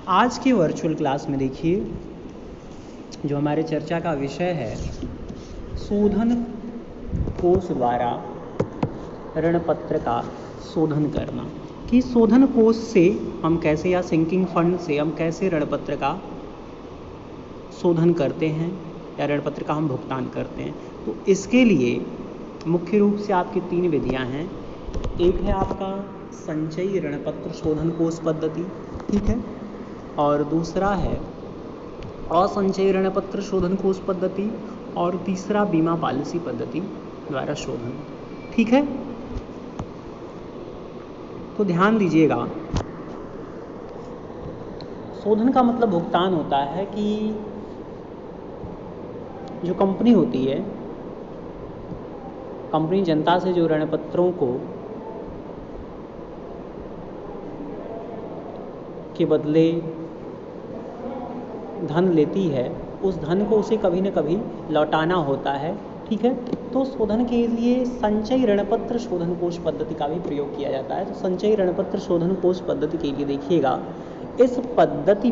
आज की virtual class में देखिए, जो हमारे चर्चा का विषय है, शोधन कोष द्वारा ऋण पत्र का शोधन करना, कि शोधन कोष से हम कैसे या सिंकिंग फंड से हम कैसे ऋण पत्र का शोधन करते हैं या ऋण पत्र का हम भुगतान करते हैं। तो इसके लिए मुख्य रूप से आपकी 3 विधियां हैं। एक है आपका संचयी ऋण पत्र शोधन कोष पद्धति, ठीक है, और दूसरा है असंचयी ऋण पत्र शोधन कोष पद्धति, और तीसरा बीमा पॉलिसी पद्धति द्वारा शोधन, ठीक है। तो ध्यान दीजिएगा, शोधन का मतलब भुगतान होता है कि जो कंपनी होती है, कंपनी जनता से जो ऋण पत्रों को के बदले धन लेती है, उस धन को उसे कभी न कभी लौटाना होता है, ठीक है। तो शोधन के लिए संचयी ऋण पत्र शोधन कोष पद्धति का भी प्रयोग किया जाता है। तो संचयी ऋण पत्र शोधन कोष पद्धति के लिए देखिएगा, इस पद्धति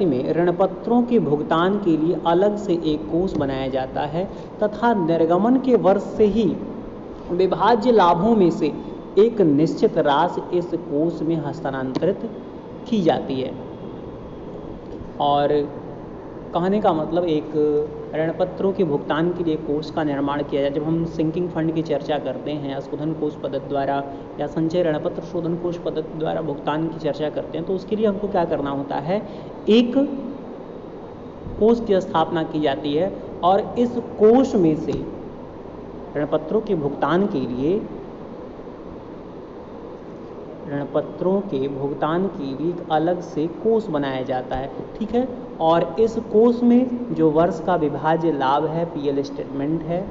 में ऋण पत्रों के भुगतान के लिए अलग से एक कोष बनाया जाता है तथा निर्गमन के वर्ष से ही विभाज्य लाभों में से एक निश्चित राशि इस कोष में हस्तांतरित की जाती है। और कहने का मतलब, एक ऋण पत्रों के भुगतान के लिए कोष का निर्माण किया जाए। जब हम सिंकिंग फंड की चर्चा करते हैं या शोधन कोष पद्धति द्वारा या संचय ऋण पत्र शोधन कोष पद्धति द्वारा भुगतान की चर्चा करते हैं, तो उसके लिए हमको क्या करना होता है, एक कोष की स्थापना की जाती है और इस कोष में से ऋण पत्रों के भुगतान के लिए एक अलग से कोष बनाया जाता है, ठीक है। और इस कोष में जो वर्ष का विभाज्य लाभ है, पीएल स्टेटमेंट है,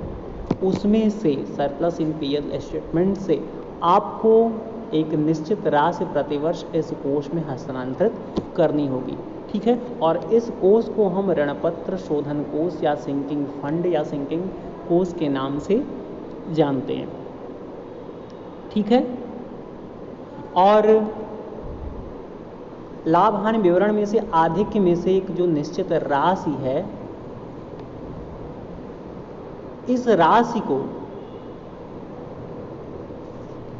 उसमें से सरप्लस इन पीएल स्टेटमेंट से आपको एक निश्चित राशि प्रतिवर्ष इस कोष में हस्तांतरित करनी होगी, ठीक है। और इस कोष को हम ऋण पत्र शोधन कोष या सिंकिंग फंड या सिंकिंग कोष के नाम से जानते हैं, ठीक है। और लाभ हानि विवरण में से आधिक्य में से एक जो निश्चित राशि है, इस राशि को,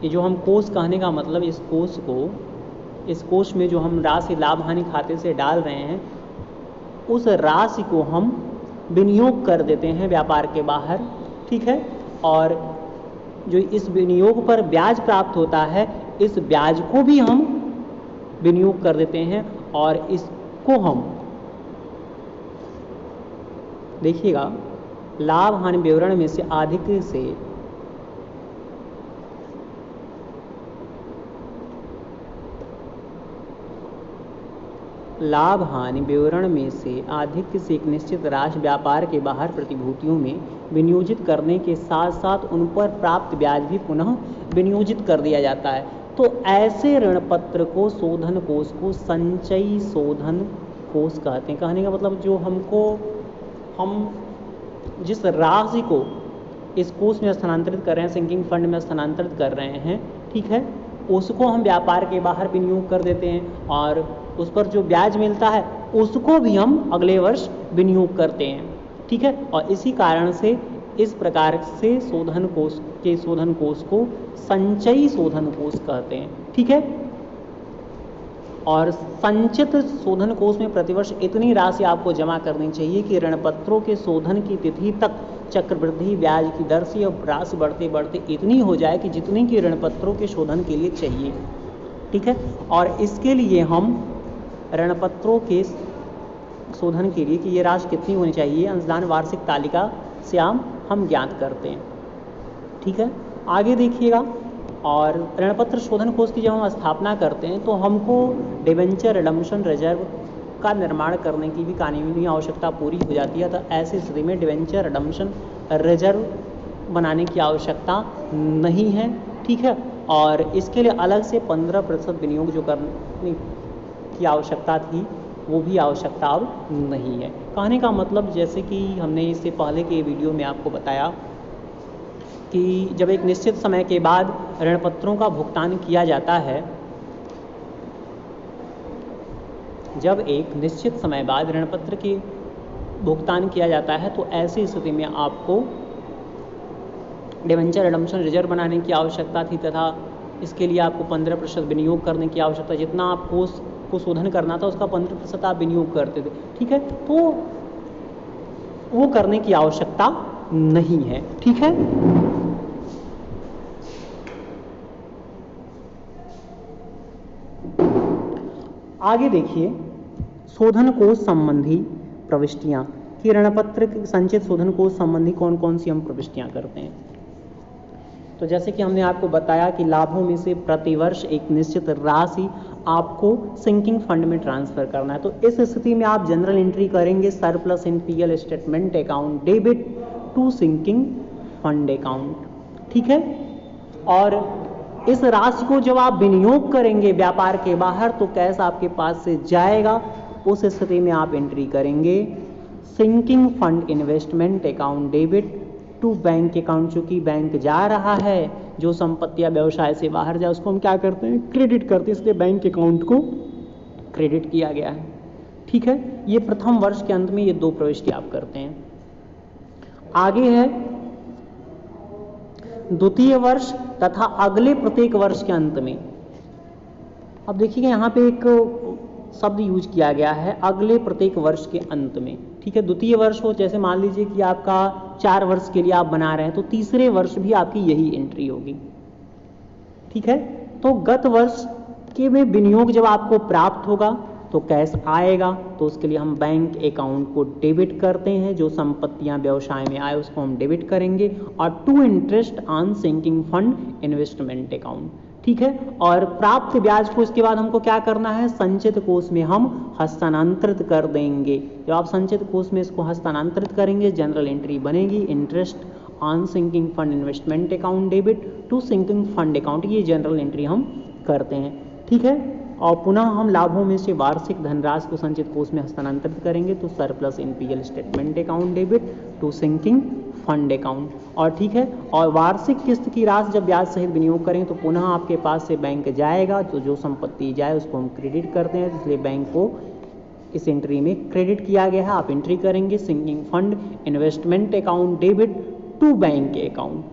ये जो हम कोष कहने का मतलब, इस कोष में जो हम राशि लाभ हानि खाते से डाल रहे हैं, उस राशि को हम विनियोग कर देते हैं व्यापार के बाहर, ठीक है। और जो इस विनियोग पर ब्याज प्राप्त होता है, इस ब्याज को भी हम विनियोग कर देते हैं और इसको हम, देखिएगा, लाभ हानि विवरण में से आधिक्य से लाभ हानि विवरण में से आधिक्य से एक निश्चित राशि व्यापार के बाहर प्रतिभूतियों में विनियोजित करने के साथ साथ उन पर प्राप्त ब्याज भी पुनः विनियोजित कर दिया जाता है। तो ऐसे ऋण पत्र को शोधन कोष को संचयी शोधन कोष कहते हैं। कहने का मतलब, जो हम जिस राशि को इस कोष में स्थानांतरित कर रहे हैं, सिंकिंग फंड में स्थानांतरित कर रहे हैं, ठीक है, उसको हम व्यापार के बाहर विनियोग कर देते हैं और उस पर जो ब्याज मिलता है उसको भी हम अगले वर्ष विनियोग करते हैं, ठीक है। और इसी कारण से इस प्रकार से शोधन कोष को संचयी शोधन कोष कहते हैं, ठीक है। और संचित शोधन कोष में प्रतिवर्ष इतनी राशि आपको जमा करनी चाहिए कि ऋण पत्रों के शोधन की तिथि तक चक्रवृद्धि ब्याज की दर से अब राशि बढ़ते बढ़ते इतनी हो जाए कि जितनी की ऋण पत्रों के शोधन के लिए चाहिए, ठीक है। और इसके लिए हम ऋण पत्रों के शोधन के लिए कि ये राशि कितनी होनी चाहिए, अंशदान वार्षिक तालिका से हम ज्ञात करते हैं, ठीक है। आगे देखिएगा, और ऋण पत्र शोधन कोष की जब हम स्थापना करते हैं तो हमको डिबेंचर रिडम्पशन रिजर्व का निर्माण करने की भी कानूनी आवश्यकता पूरी हो जाती है। तो ऐसी स्थिति में डिबेंचर रिडम्पशन रिजर्व बनाने की आवश्यकता नहीं है, ठीक है। और इसके लिए अलग से 15% विनियोग जो करने की आवश्यकता थी, वो भी आवश्यकता अब नहीं है। कहने का मतलब, जैसे कि हमने इससे पहले के वीडियो में आपको बताया कि जब एक निश्चित समय के बाद ऋणपत्रों का भुगतान किया जाता है, जब एक निश्चित समय बाद ऋणपत्र के भुगतान किया जाता है तो ऐसी स्थिति में आपको डिवेंचर रिडम्पशन रिजर्व बनाने की आवश्यकता थी तथा इसके लिए आपको 15% विनियोग करने की आवश्यकता। जितना आपको को शोधन करना था उसका 15% आप विनियोग करते थे, ठीक है, तो वो करने की आवश्यकता नहीं है, ठीक है। आगे देखिए शोधन कोष संबंधी प्रविष्टियां कि ऋणपत्र संचित शोधन कोष संबंधी कौन कौन सी हम प्रविष्टियां करते हैं। तो जैसे कि हमने आपको बताया कि लाभों में से प्रतिवर्ष एक निश्चित राशि आपको सिंकिंग फंड में ट्रांसफर करना है। तो इस स्थिति में आप जनरल एंट्री करेंगे surplus in PL statement account debit to sinking fund account, ठीक है। और इस राशि को जब आप विनियोग करेंगे व्यापार के बाहर तो कैश आपके पास से जाएगा, उस स्थिति में आप एंट्री करेंगे sinking fund investment account debit to bank account. चूंकि बैंक जा रहा है, जो संपत्ति या व्यवसाय से बाहर जाए उसको हम क्या करते हैं, क्रेडिट करते हैं, इसलिए बैंक अकाउंट को क्रेडिट किया गया है, ठीक है। ये प्रथम वर्ष के अंत में ये 2 प्रविष्टि आप करते हैं। आगे है द्वितीय वर्ष तथा अगले प्रत्येक वर्ष के अंत में। अब देखिए यहाँ पे एक शब्द यूज किया गया है अगले प्रत्येक वर्ष के अंत में, ठीक है। द्वितीय वर्ष हो, जैसे मान लीजिए कि आपका 4 वर्ष के लिए आप बना रहे हैं तो तीसरे वर्ष भी आपकी यही एंट्री होगी, ठीक है। तो गत वर्ष के में विनियोग जब आपको प्राप्त होगा तो कैश आएगा, तो उसके लिए हम बैंक अकाउंट को डेबिट करते हैं। जो संपत्तियां व्यवसाय में आए उसको हम डेबिट करेंगे और to interest on sinking fund investment account, ठीक है। और प्राप्त ब्याज को इसके बाद हमको क्या करना है, संचित कोष में हम हस्तांतरित कर देंगे। जब आप संचित कोष में इसको हस्तांतरित करेंगे जनरल एंट्री बनेगी interest on sinking fund investment account debit to sinking fund account, ये जनरल एंट्री हम करते हैं, ठीक है। और पुनः हम लाभों में से वार्षिक धनराशि को संचित कोष में हस्तांतरित करेंगे तो surplus in PL statement account debit to sinking fund account, और ठीक है। और वार्षिक किस्त की राशि जब ब्याज सहित विनियोग करें तो पुनः आपके पास से बैंक जाएगा, तो जो संपत्ति जाए उसको हम क्रेडिट करते हैं, इसलिए बैंक को इस एंट्री में क्रेडिट किया गया है। आप एंट्री करेंगे sinking fund investment account debit to bank account,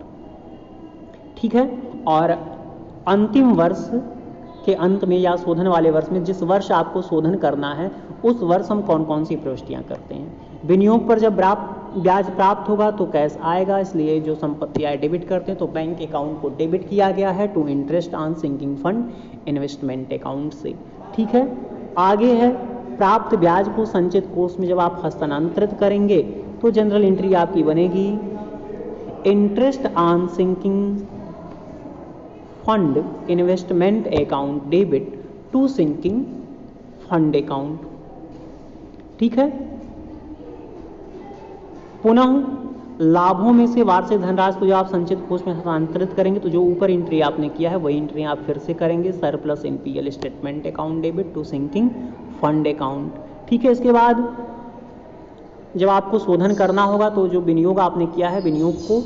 ठीक है। और अंतिम वर्ष के अंत में या शोधन वाले वर्ष में, जिस वर्ष आपको शोधन करना है उस वर्ष हम कौन कौन सी प्रविष्टियां करते हैं। विनियोग पर जब ब्याज प्राप्त होगा तो कैश आएगा, इसलिए जो संपत्ति आए डेबिट करते हैं, तो बैंक अकाउंट को डेबिट किया गया है to interest on sinking fund investment account से, ठीक है। आगे है प्राप्त ब्याज को संचित कोष में जब आप हस्तांतरित करेंगे तो जनरल एंट्री आपकी बनेगी interest on sinking fund investment account debit to sinking fund account, ठीक है। पुनः लाभों में से वार्षिक धनराशि को जो आप संचित कोष में हस्तांतरित करेंगे तो जो ऊपर एंट्री आपने किया है वही एंट्री आप फिर से करेंगे surplus in PL statement account debit to sinking fund account, ठीक है। इसके बाद जब आपको शोधन करना होगा तो जो विनियोग आपने किया है विनियोग को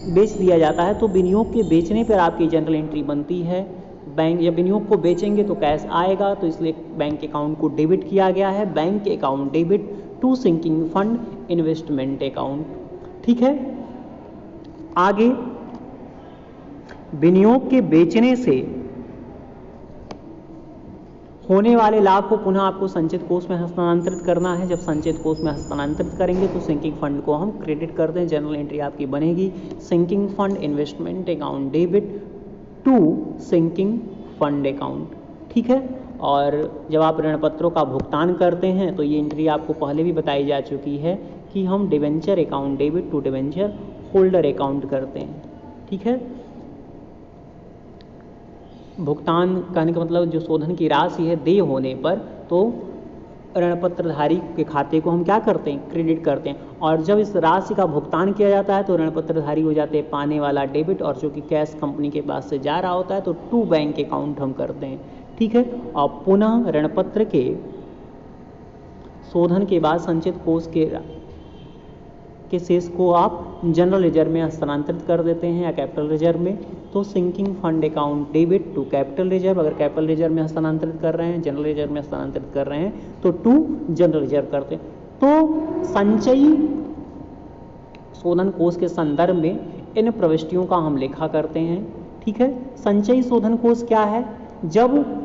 बेच दिया जाता है, तो विनियोग के बेचने पर आपकी जनरल एंट्री बनती है। बैंक जब विनियोग को बेचेंगे तो कैश आएगा, तो इसलिए बैंक अकाउंट को डेबिट किया गया है bank account debit to sinking fund investment account, ठीक है। आगे विनियोग के बेचने से होने वाले लाभ को पुनः आपको संचित कोष में हस्तांतरित करना है। जब संचित कोष में हस्तांतरित करेंगे तो सिंकिंग फंड को हम क्रेडिट करते हैं, जनरल एंट्री आपकी बनेगी sinking fund investment account debit to sinking fund account, ठीक है। और जब आप ऋण पत्रों का भुगतान करते हैं तो ये एंट्री आपको पहले भी बताई जा चुकी है कि हम debenture account debit to debenture holder account करते हैं, ठीक है। भुगतान करने का मतलब जो शोधन की राशि है देय होने पर तो ऋणपत्रधारी के खाते को हम क्या करते हैं, क्रेडिट करते हैं। और जब इस राशि का भुगतान किया जाता है तो ऋणपत्रधारी हो जाते हैं पाने वाला डेबिट, और जो कि कैश कंपनी के पास से जा रहा होता है तो टू बैंक अकाउंट हम करते हैं, ठीक है। और पुनः ऋणपत्र के शोधन के बाद संचित कोष के के शेष को आप जनरल रिजर्व में हस्तांतरित कर देते हैं या कैपिटल रिजर्व में। तो sinking fund account debit to capital reserve, अगर कैपिटल रिजर्व में हस्तांतरित कर रहे हैं, जनरल रिजर्व में हस्तांतरित कर रहे हैं तो टू जनरल रिजर्व करते हैं। तो संचयी शोधन कोष के संदर्भ में इन प्रविष्टियों का हम लेखा करते हैं। ठीक है, संचयी शोधन कोष क्या है? जब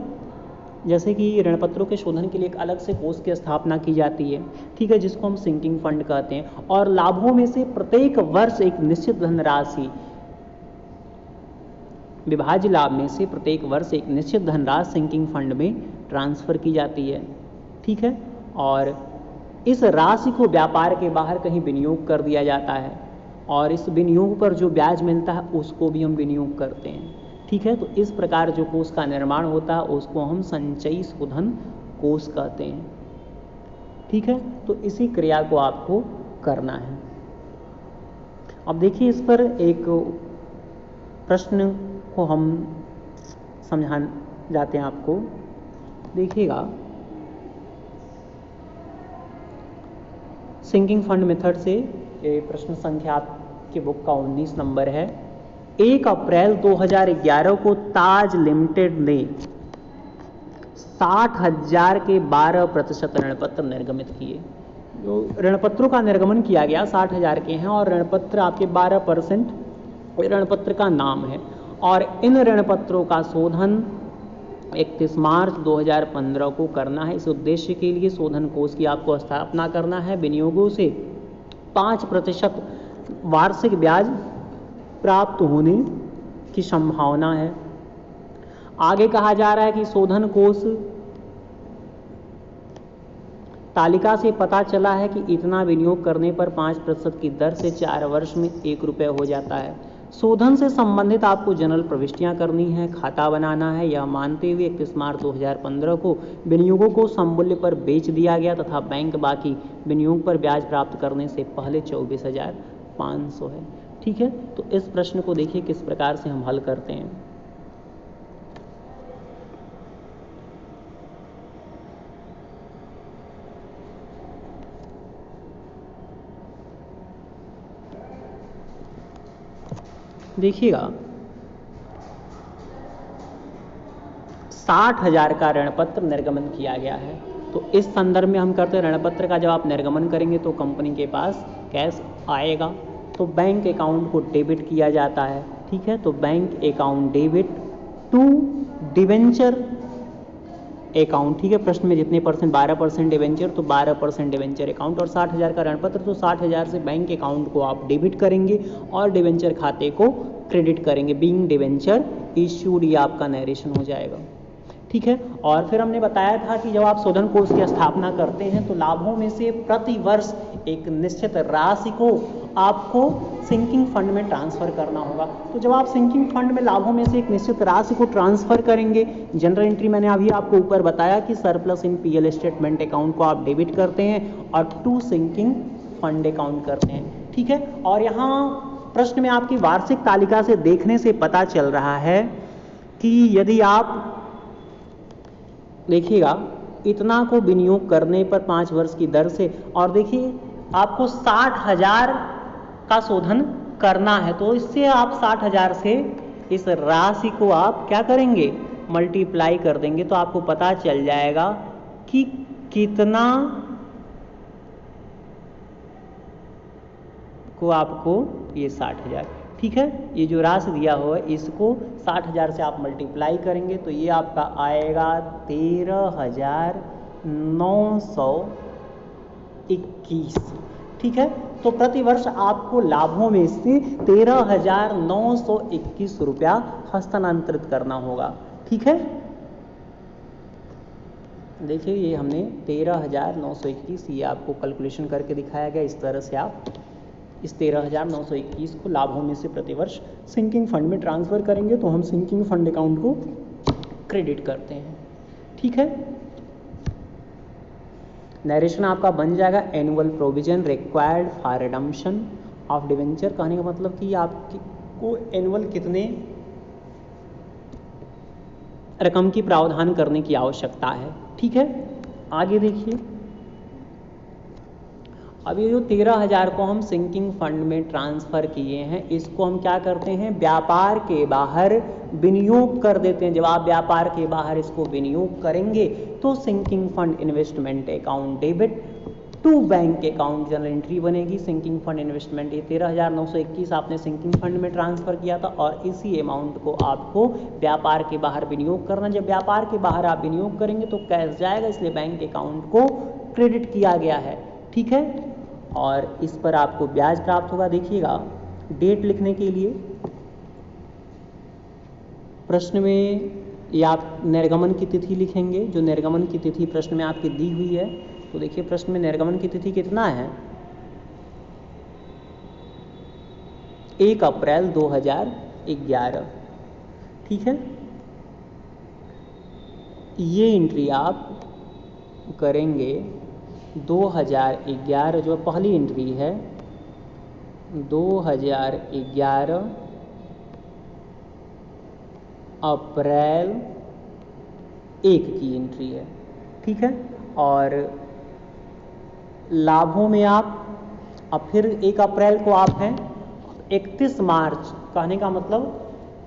जैसे कि ऋणपत्रों के शोधन के लिए एक अलग से कोष की स्थापना की जाती है, ठीक है, जिसको हम सिंकिंग फंड कहते हैं, और लाभों में से प्रत्येक वर्ष एक निश्चित धनराशि, विभाज्य लाभ में से प्रत्येक वर्ष एक निश्चित धनराशि सिंकिंग फंड में ट्रांसफर की जाती है। ठीक है, और इस राशि को व्यापार के बाहर कहीं विनियोग कर दिया जाता है और इस विनियोग पर जो ब्याज मिलता है उसको भी हम विनियोग करते हैं। ठीक है, तो इस प्रकार जो कोष का निर्माण होता है उसको हम संचयी शोधन कोष कहते हैं। ठीक है, तो इसी क्रिया को आपको करना है। अब देखिए, इस पर एक प्रश्न को हम समझा जाते हैं आपको। देखिएगा, सिंकिंग फंड मेथड से ये प्रश्न संख्या आपकी बुक का 19 नंबर है। 1 अप्रैल 2011 को ताज लिमिटेड ने 60,000 के 12% ऋणपत्र निर्गमित किए। जो ऋणपत्रों का निर्गमन किया गया 60,000 के हैं और ऋणपत्र आपके 12% ऋणपत्र का नाम है, और इन ऋणपत्रों का शोधन 31 मार्च 2015 को करना है। इस उद्देश्य के लिए शोधन कोष की आपको स्थापना करना है। विनियोगों से 5% वार्षिक ब्याज प्राप्त होने की संभावना है। आगे कहा जा रहा है कि शोधन कोष तालिका से पता चला है कि इतना विनियोग करने पर 5% की दर से 4 वर्ष में 1 रुपये हो जाता है। शोधन से संबंधित आपको जनरल प्रविष्टियां करनी है, खाता बनाना है। यह मानते हुए 31 मार्च 2015 को विनियोगों को सममूल्य पर बेच दिया गया तथा बैंक बाकी विनियोग पर ब्याज प्राप्त करने से पहले 24,500 है। ठीक है, तो इस प्रश्न को देखिए किस प्रकार से हम हल करते हैं। देखिएगा, 60,000 का ऋणपत्र निर्गमन किया गया है। तो इस संदर्भ में हम करते हैं, ऋणपत्र का जब आप निर्गमन करेंगे तो कंपनी के पास कैश आएगा, तो बैंक अकाउंट को डेबिट किया जाता है। ठीक है, तो bank account debit to debenture account. ठीक है, प्रश्न में जितने परसेंट 12% डिवेंचर, तो 12% डिवेंचर अकाउंट, और 60,000 का ऋणपत्र, तो 60,000 से बैंक अकाउंट को आप डेबिट करेंगे और डिवेंचर खाते को क्रेडिट करेंगे। बीइंग डिवेंचर इश्यूड, ये आपका नरेशन हो जाएगा। ठीक है, और फिर हमने बताया था कि जब आप शोधन कोष की स्थापना करते हैं तो लाभों में से प्रति वर्ष एक निश्चित राशि को आपको सिंकिंग फंड में ट्रांसफर करना होगा। तो जब आप सिंकिंग फंड में लाभों में से एक निश्चित राशि को ट्रांसफर करेंगे, जनरल एंट्री मैंने अभी आपको ऊपर बताया कि surplus in PL statement account को आप डेबिट करते हैं और टू सिंकिंग फंड अकाउंट करते हैं। ठीक है, और यहाँ प्रश्न में आपकी वार्षिक तालिका से देखने से पता चल रहा है कि यदि आप देखिएगा इतना को विनियोग करने पर 5 वर्ष की दर से, और देखिए आपको 60,000 का शोधन करना है, तो इससे आप 60,000 से इस राशि को आप क्या करेंगे, मल्टीप्लाई कर देंगे, तो आपको पता चल जाएगा कि कितना को आपको ये 60,000। ठीक है, ये जो राशि दिया हुआ है इसको 60,000 से आप मल्टीप्लाई करेंगे तो ये आपका आएगा 13,921। ठीक है, तो प्रति वर्ष आपको लाभों में से 13,921 रुपया हस्तांतरित करना होगा। ठीक है, देखिए ये हमने 13,921 ये आपको कैलकुलेशन करके दिखाया गया। इस तरह से आप इस 13,921 को लाभों में से प्रतिवर्ष सिंकिंग फंड में ट्रांसफर करेंगे तो हम सिंकिंग फंड अकाउंट को क्रेडिट करते हैं। ठीक है, नरेशन आपका बन जाएगा annual provision required for redemption of debenture. कहने का मतलब कि आपको एनुअल कितने रकम की प्रावधान करने की आवश्यकता है। ठीक है, आगे देखिए, अब ये जो 13,000 को हम सिंकिंग फंड में ट्रांसफ़र किए हैं, इसको हम क्या करते हैं, व्यापार के बाहर विनियोग कर देते हैं। जब आप व्यापार के बाहर इसको विनियोग करेंगे तो sinking fund investment account debit to bank account general entry बनेगी। सिंकिंग फंड इन्वेस्टमेंट, ये 13,921 आपने सिंकिंग फंड में ट्रांसफ़र किया था और इसी अमाउंट को आपको व्यापार के बाहर विनियोग करना। जब व्यापार के बाहर आप विनियोग करेंगे तो कैश जाएगा, इसलिए बैंक अकाउंट को क्रेडिट किया गया है। ठीक है, और इस पर आपको ब्याज प्राप्त होगा। देखिएगा, डेट लिखने के लिए प्रश्न में या आप निर्गमन की तिथि लिखेंगे, जो निर्गमन की तिथि प्रश्न में आपकी दी हुई है। तो देखिए प्रश्न में निर्गमन की तिथि कितना है, 1 अप्रैल 2011। ठीक है, ये एंट्री आप करेंगे 2011, जो पहली एंट्री है 2011 अप्रैल 1 की एंट्री है। ठीक है, और लाभों में आप अब फिर 1 अप्रैल को आप हैं, 31 मार्च कहने का मतलब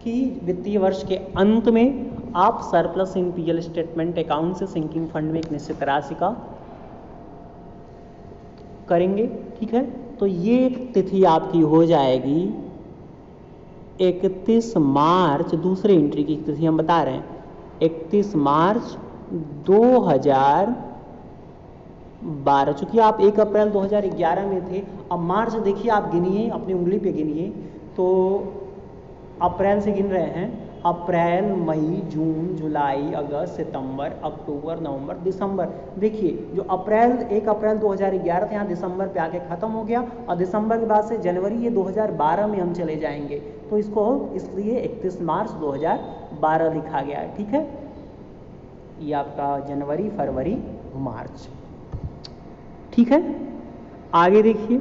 कि वित्तीय वर्ष के अंत में आप surplus in PL statement account से सिंकिंग फंड में एक निश्चित राशि का करेंगे। ठीक है, तो ये तिथि आपकी हो जाएगी 31 मार्च, दूसरे एंट्री की तिथि हम बता रहे हैं 31 मार्च 2012। चूंकि आप 1 अप्रैल 2011 में थे, अब मार्च देखिए आप गिनिए, अपनी उंगली पे गिनिए, तो अप्रैल से गिन रहे हैं, अप्रैल, मई, जून, जुलाई, अगस्त, सितंबर, अक्टूबर, नवंबर, दिसंबर। देखिए जो 1 अप्रैल 2011 था, यहाँ दिसंबर पे आके ख़त्म हो गया, और दिसंबर के बाद से जनवरी, ये 2012 में हम चले जाएंगे, तो इसको इसलिए 31 मार्च 2012 लिखा गया है। ठीक है, ये आपका जनवरी, फरवरी, मार्च। ठीक है, आगे देखिए,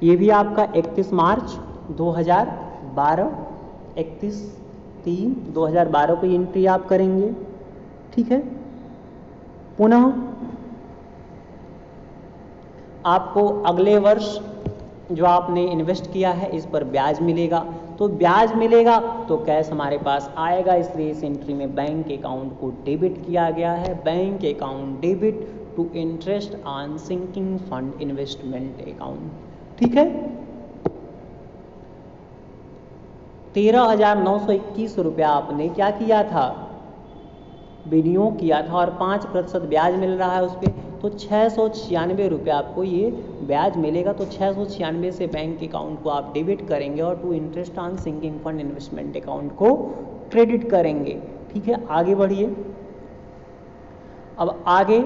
ये भी आपका 31 मार्च 2012, 31/3/2012 को एंट्री आप करेंगे। ठीक है, पुनः आपको अगले वर्ष जो आपने इन्वेस्ट किया है इस पर ब्याज मिलेगा, तो ब्याज मिलेगा तो कैश हमारे पास आएगा, इसलिए इस एंट्री में बैंक अकाउंट को डेबिट किया गया है। Bank account debit to interest on sinking fund investment account. ठीक है, 13,921 रुपया आपने क्या किया था, विनियोग किया था, और 5% ब्याज मिल रहा है उस पर, तो 696 रुपया आपको ये ब्याज मिलेगा। तो 696 से बैंक अकाउंट को आप डेबिट करेंगे और to interest on sinking fund investment account को क्रेडिट करेंगे। ठीक है, आगे बढ़िए। अब आगे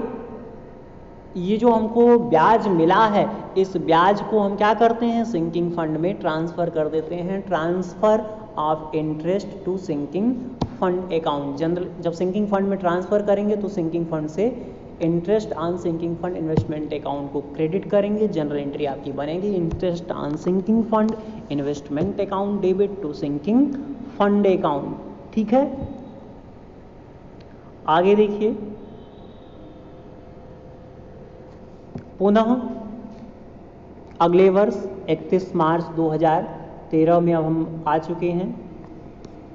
ये जो हमको ब्याज मिला है, इस ब्याज को हम क्या करते हैं, सिंकिंग फंड में ट्रांसफ़र कर देते हैं। Transfer of interest to sinking fund account. Journal जब सिंकिंग फंड में ट्रांसफ़र करेंगे तो सिंकिंग फंड से interest on sinking fund investment account को क्रेडिट करेंगे। जनरल एंट्री आपकी बनेगी interest on sinking fund investment account debit to sinking fund account. ठीक है, आगे देखिए, पुनः अगले वर्ष 31 मार्च 2013 में अब हम आ चुके हैं।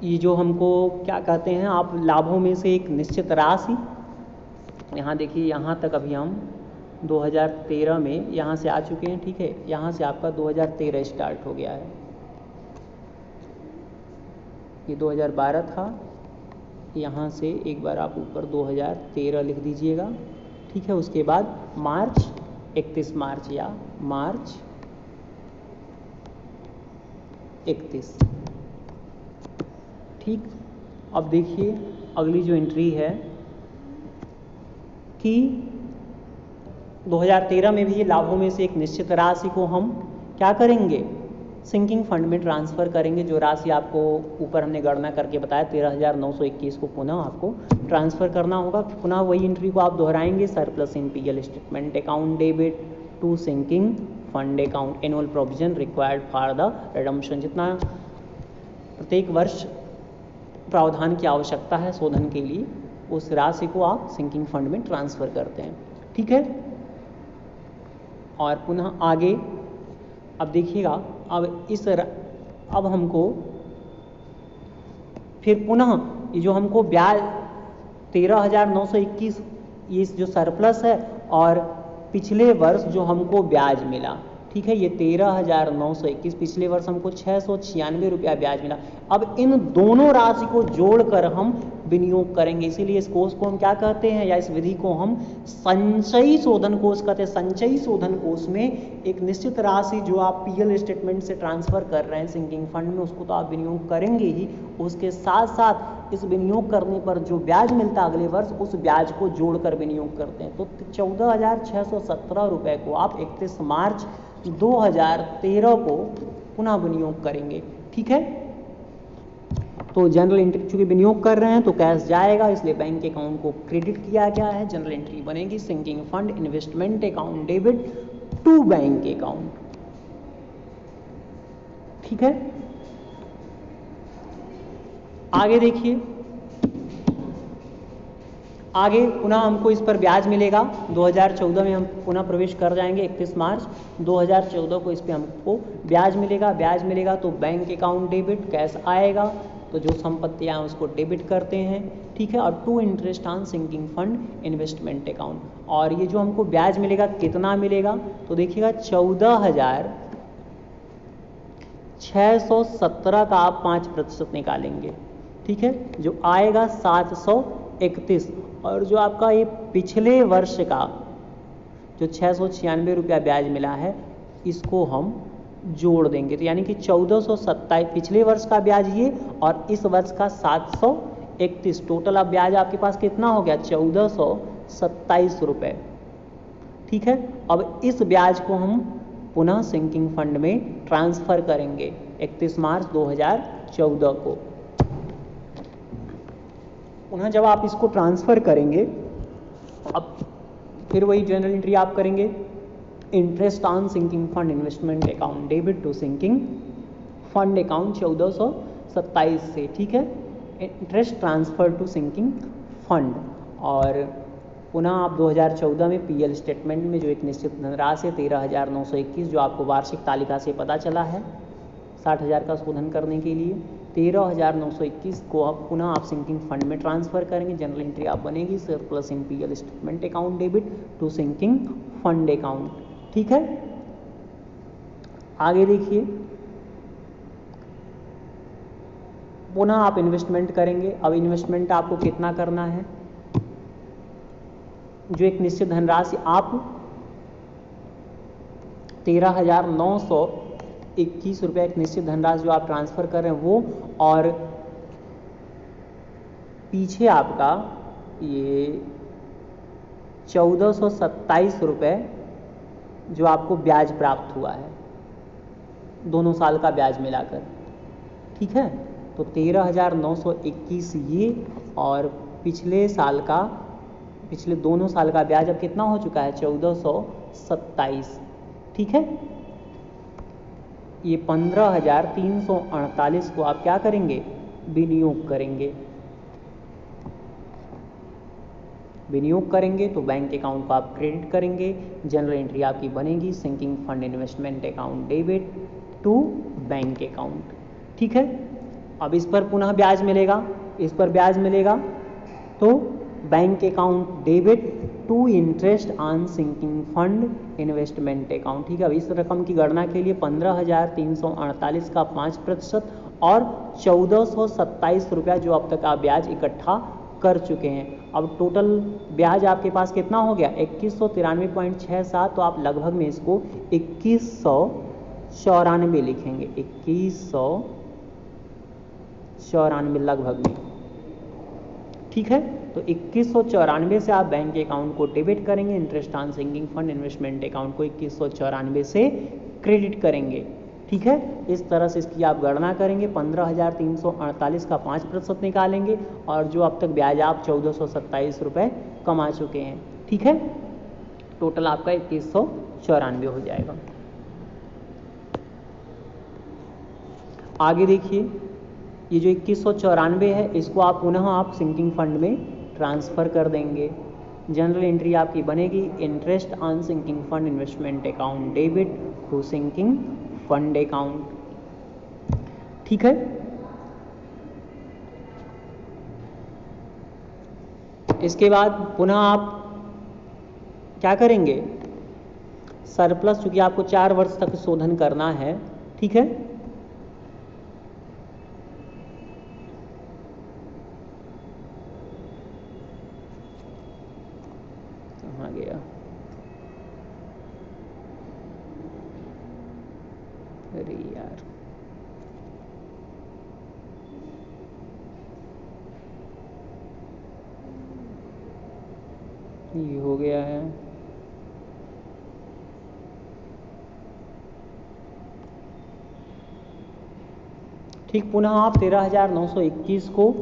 ये जो हमको क्या कहते हैं, आप लाभों में से एक निश्चित राशि, यहाँ देखिए, यहाँ तक अभी हम 2013 में यहाँ से आ चुके हैं। ठीक है, यहाँ से आपका 2013 स्टार्ट हो गया है, ये 2012 था, यहाँ से एक बार आप ऊपर 2013 लिख दीजिएगा। ठीक है, उसके बाद मार्च, 31 मार्च या मार्च 31। ठीक, अब देखिए अगली जो एंट्री है कि 2013 में भी लाभों में से एक निश्चित राशि को हम क्या करेंगे, सिंकिंग फंड में ट्रांसफ़र करेंगे। जो राशि आपको ऊपर हमने गणना करके बताया 13,921 को पुनः आपको ट्रांसफ़र करना होगा। पुनः वही एंट्री को आप दोहराएंगे, surplus in PL statement account debit to sinking fund account annual provision required for the redemption. जितना प्रत्येक वर्ष प्रावधान की आवश्यकता है शोधन के लिए, उस राशि को आप सिंकिंग फंड में ट्रांसफ़र करते हैं। ठीक है, और पुनः आगे अब देखिएगा, अब हमको फिर पुनः ये जो हमको ब्याज 13,921 ये जो सरप्लस है और पिछले वर्ष जो हमको ब्याज मिला, ठीक है, ये 13,921 पिछले वर्ष हमको 696 रुपया ब्याज मिला। अब इन दोनों राशि को जोड़कर हम विनियोग करेंगे, इसीलिए इस कोष को हम क्या कहते हैं, या इस विधि को हम संचयी शोधन कोष कहते हैं। संचयी शोधन कोष में एक निश्चित राशि जो आप पीएल स्टेटमेंट से ट्रांसफर कर रहे हैं सिंकिंग फंड में, उसको तो आप विनियोग करेंगे ही, उसके साथ साथ इस विनियोग करने पर जो ब्याज मिलता अगले वर्ष, उस ब्याज को जोड़कर विनियोग करते हैं। तो 14,617 रुपये को आप 31 मार्च 2013 को पुनः विनियोग करेंगे, ठीक है। तो जनरल एंट्री चूंकि विनियोग कर रहे हैं तो कैश जाएगा, इसलिए बैंक अकाउंट को क्रेडिट किया गया है। जनरल एंट्री बनेगी sinking fund investment account debit to bank account, ठीक है। आगे देखिए, आगे पुनः हमको इस पर ब्याज मिलेगा। 2014 में हम पुनः प्रवेश कर जाएंगे, 31 मार्च 2014 को इस पे हमको ब्याज मिलेगा। ब्याज मिलेगा तो बैंक अकाउंट डेबिट, कैश आएगा तो जो संपत्तियां हैं उसको डेबिट करते हैं, ठीक है। और to interest on sinking fund investment account, और ये जो हमको ब्याज मिलेगा कितना मिलेगा, तो देखिएगा 14,617 का आप 5% निकालेंगे, ठीक है, जो आएगा 731। और जो आपका ये पिछले वर्ष का जो 696 रुपया ब्याज मिला है, इसको हम जोड़ देंगे, तो यानी कि 1427 पिछले वर्ष का ब्याज ये, और इस वर्ष का 731, टोटल अब ब्याज आपके पास कितना हो गया, 1427 रुपये, ठीक है। अब इस ब्याज को हम पुनः सिंकिंग फंड में ट्रांसफर करेंगे 31 मार्च 2014 को। पुनः जब आप इसको ट्रांसफर करेंगे, अब फिर वही जनरल एंट्री आप करेंगे, interest on sinking fund investment account debit to sinking fund account 1427 से, ठीक है, interest transfer to sinking fund. और पुनः आप 2014 में पीएल स्टेटमेंट में जो एक निश्चित धनराशि 13,921 जो आपको वार्षिक तालिका से पता चला है 60,000 का शोधन करने के लिए, 13,921 को आप पुनः आप सिंकिंग फंड में ट्रांसफर करेंगे। जनरल एंट्री आप बनेगी surplus in PL statement account debit to sinking fund account, ठीक है। आगे देखिए, पुनः आप इन्वेस्टमेंट करेंगे। अब इन्वेस्टमेंट आपको कितना करना है, जो एक निश्चित धनराशि आप 13,921 रुपये एक निश्चित धनराशि जो आप ट्रांसफर कर रहे हैं वो, और पीछे आपका ये 1427 रुपये जो आपको ब्याज प्राप्त हुआ है, दोनों साल का ब्याज मिलाकर, ठीक है। तो 13,921 ये, और पिछले साल का, पिछले दोनों साल का ब्याज अब कितना हो चुका है, 1427, ठीक है। ये 15,348 को आप क्या करेंगे, विनियोग करेंगे। विनियोग करेंगे तो बैंक अकाउंट को आप क्रेडिट करेंगे। जनरल एंट्री आपकी बनेगी sinking fund investment account debit to bank account, ठीक है। अब इस पर पुनः ब्याज मिलेगा, इस पर ब्याज मिलेगा तो bank account debit to interest on sinking fund investment account, ठीक है। अब इस रकम की गणना के लिए 15,348 का 5% और 1427 रुपया जो अब तक आप ब्याज इकट्ठा कर चुके हैं। अब टोटल ब्याज आपके पास कितना हो गया, 2193.67, तो आप लगभग में इसको 2194 लिखेंगे, 2194 लगभग में, ठीक है। तो 2194 से आप बैंक अकाउंट को डेबिट करेंगे, interest on sinking fund investment account को 2194 से क्रेडिट करेंगे, ठीक है। इस तरह से इसकी आप गणना करेंगे, 15,348 का 5% निकालेंगे, और जो अब तक ब्याज आप 1427 रुपये कमा चुके हैं, ठीक है। टोटल आपका 2194 हो जाएगा। आगे देखिए, ये जो 2194 है इसको आप पुनः आप सिंकिंग फंड में ट्रांसफ़र कर देंगे, जनरल एंट्री आपकी बनेगी interest on sinking fund investment account debit to sinking fund account. ठीक है, इसके बाद पुनः आप क्या करेंगे, सरप्लस, चूंकि आपको 4 वर्ष तक शोधन करना है, ठीक है, कहाँ गया, अरे यार, ये हो गया है। ठीक, पुनः आप 13,921 को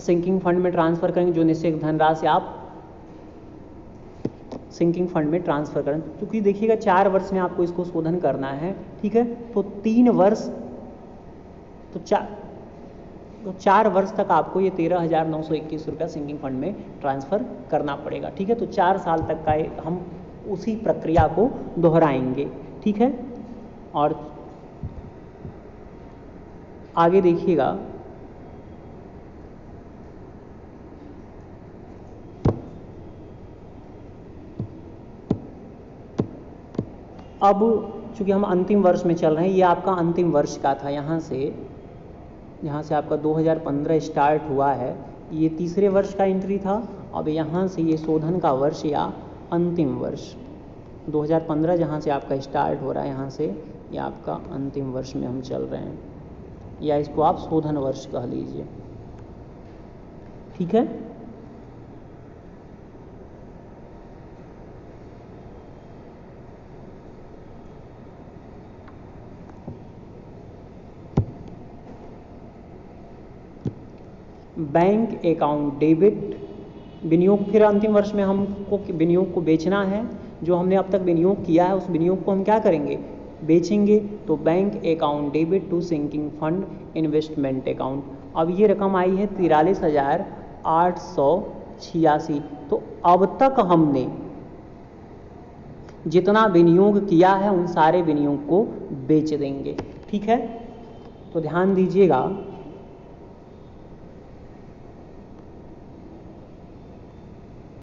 सिंकिंग फंड में ट्रांसफर करेंगे, जो निश्चित धनराशि आप सिंकिंग फंड में ट्रांसफर करें। क्योंकि देखिएगा 4 वर्ष में आपको इसको शोधन करना है, ठीक है, तो 3 वर्ष, तो 4 वर्ष तक आपको ये 13,921 रुपया सिंकिंग फंड में ट्रांसफर करना पड़ेगा। ठीक है, तो 4 साल तक का हम उसी प्रक्रिया को दोहराएंगे। ठीक है, और आगे देखिएगा, अब चूंकि हम अंतिम वर्ष में चल रहे हैं, ये आपका अंतिम वर्ष का था, यहाँ से आपका 2015 स्टार्ट हुआ है, ये तीसरे वर्ष का एंट्री था। अब यहाँ से ये शोधन का वर्ष या अंतिम वर्ष 2015 जहाँ से आपका स्टार्ट हो रहा है, यहाँ से ये आपका अंतिम वर्ष में हम चल रहे हैं, या इसको आप शोधन वर्ष कह लीजिए। ठीक है, बैंक अकाउंट डेबिट विनियोग, फिर अंतिम वर्ष में हमको विनियोग को बेचना है, जो हमने अब तक विनियोग किया है उस विनियोग को हम क्या करेंगे, बेचेंगे। तो bank account debit to sinking fund investment account. अब ये रकम आई है 43,886। तो अब तक हमने जितना विनियोग किया है उन सारे विनियोग को बेच देंगे। ठीक है, तो ध्यान दीजिएगा